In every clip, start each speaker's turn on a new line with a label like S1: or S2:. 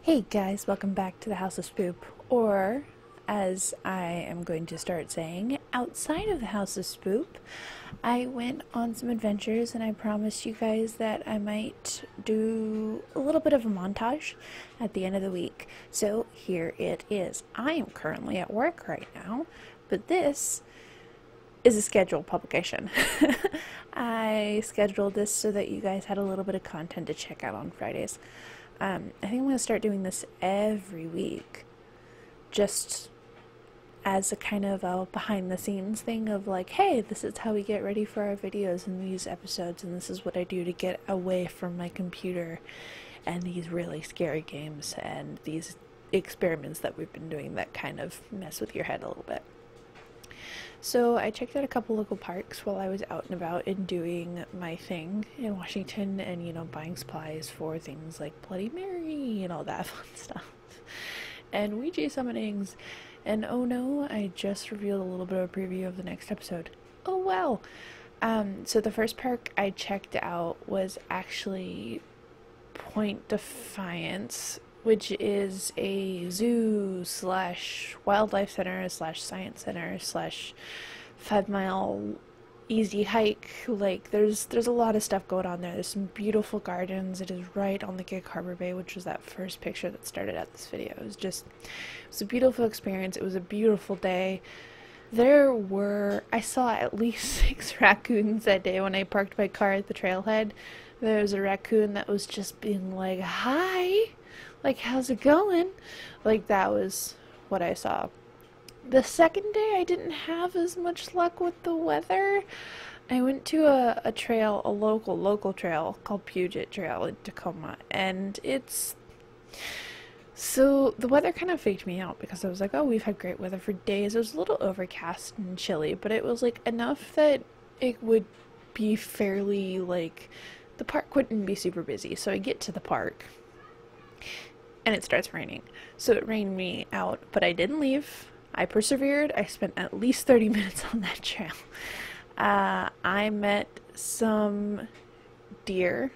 S1: Hey guys, welcome back to the House of Spoop, or as I am going to start saying, outside of the House of Spoop. I went on some adventures and I promised you guys that I might do a little bit of a montage at the end of the week. So here it is. I am currently at work right now, but this is a scheduled publication. I scheduled this so that you guys had a little bit of content to check out on Fridays. I think I'm going to start doing this every week, just as a kind of a behind the scenes thing of like, hey, this is how we get ready for our videos in these episodes, and this is what I do to get away from my computer and these really scary games and these experiments that we've been doing that kind of mess with your head a little bit. So I checked out a couple local parks while I was out and about and doing my thing in Washington and, you know, buying supplies for things like Bloody Mary and all that fun stuff. And Ouija summonings. And oh no, I just revealed a little bit of a preview of the next episode. Oh well. So the first park I checked out was actually Point Defiance, which is a zoo / wildlife center / science center / 5-mile easy hike. Like there's a lot of stuff going on there. There's some beautiful gardens. It is right on the Gig Harbor Bay, which was that first picture that started out this video. It was a beautiful experience. It was a beautiful day. I saw at least 6 raccoons that day when I parked my car at the trailhead. There was a raccoon that was just being like, hi, like, how's it going? Like, that was what I saw. The second day, I didn't have as much luck with the weather. I went to a trail, a local trail called Puget Trail in Tacoma, and so the weather kind of faked me out because I was like, oh, we've had great weather for days. It was a little overcast and chilly, but it was like enough that it would be fairly, like, the park wouldn't be super busy. So I get to the park and it starts raining. So it rained me out, but I didn't leave. I persevered. I spent at least 30 minutes on that trail. I met some deer.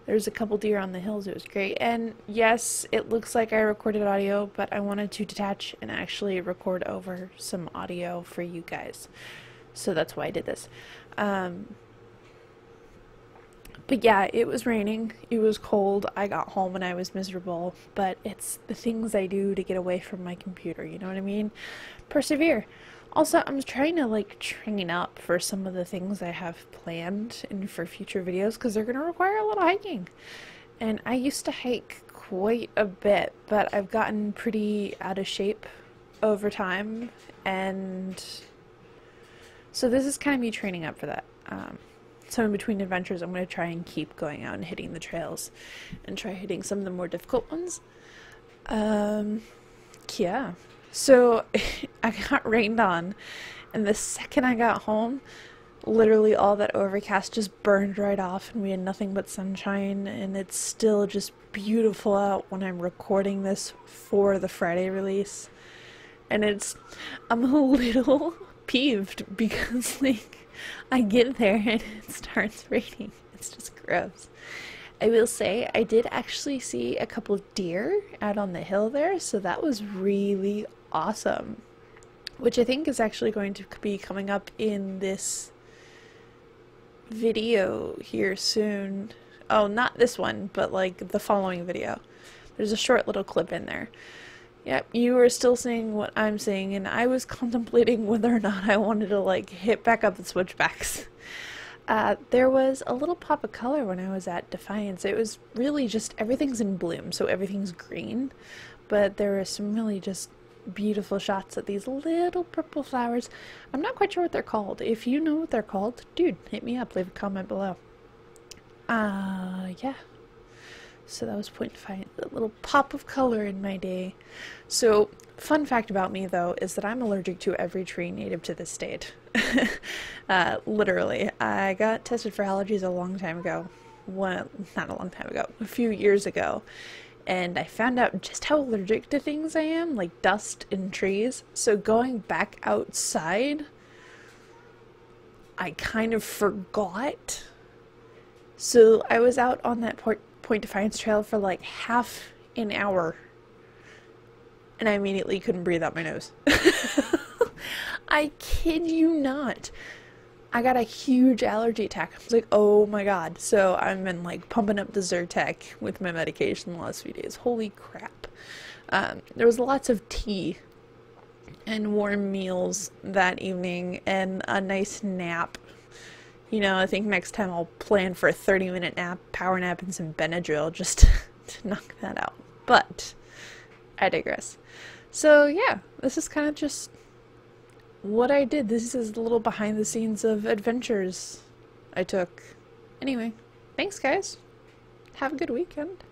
S1: There's a couple deer on the hills. It was great. And yes, it looks like I recorded audio, but I wanted to detach and actually record over some audio for you guys. So that's why I did this. But yeah, it was raining, it was cold, I got home and I was miserable, but it's the things I do to get away from my computer, you know what I mean? Persevere. Also, I'm trying to, like, train up for some of the things I have planned and for future videos, because they're going to require a lot of hiking. And I used to hike quite a bit, but I've gotten pretty out of shape over time, and so this is kind of me training up for that. So in between adventures, I'm going to try and keep going out and hitting the trails and try hitting some of the more difficult ones. Yeah. So I got rained on, and the second I got home, literally all that overcast just burned right off and we had nothing but sunshine, and it's still just beautiful out when I'm recording this for the Friday release. And I'm a little peeved because, like, I get there and it starts raining. It's just gross. I will say I did actually see a couple of deer out on the hill there, so that was really awesome. Which I think is actually going to be coming up in this video here soon. Oh, not this one, but like the following video. There's a short little clip in there. Yep, you are still seeing what I'm seeing, and I was contemplating whether or not I wanted to, like, hit back up the switchbacks. There was a little pop of color when I was at Defiance. It was really just, everything's in bloom, so everything's green, but there were some really just beautiful shots of these little purple flowers. I'm not quite sure what they're called. If you know what they're called, dude, hit me up, leave a comment below. Yeah. So that was Point Defiance, a little pop of color in my day. So, fun fact about me, though, is that I'm allergic to every tree native to this state. Literally. I got tested for allergies a long time ago. Well, not a long time ago. A few years ago. And I found out just how allergic to things I am, like dust and trees. So going back outside, I kind of forgot. So I was out on that Point Defiance trail for like half an hour. And I immediately couldn't breathe out my nose. I kid you not. I got a huge allergy attack. I was like, oh my god. So I've been like pumping up the Zyrtec with my medication the last few days. Holy crap. There was lots of tea and warm meals that evening and a nice nap. You know, I think next time I'll plan for a 30-minute nap, power nap, and some Benadryl just to knock that out. But I digress. So yeah, this is kind of just what I did. This is a little behind the scenes of adventures I took. Anyway, thanks guys. Have a good weekend.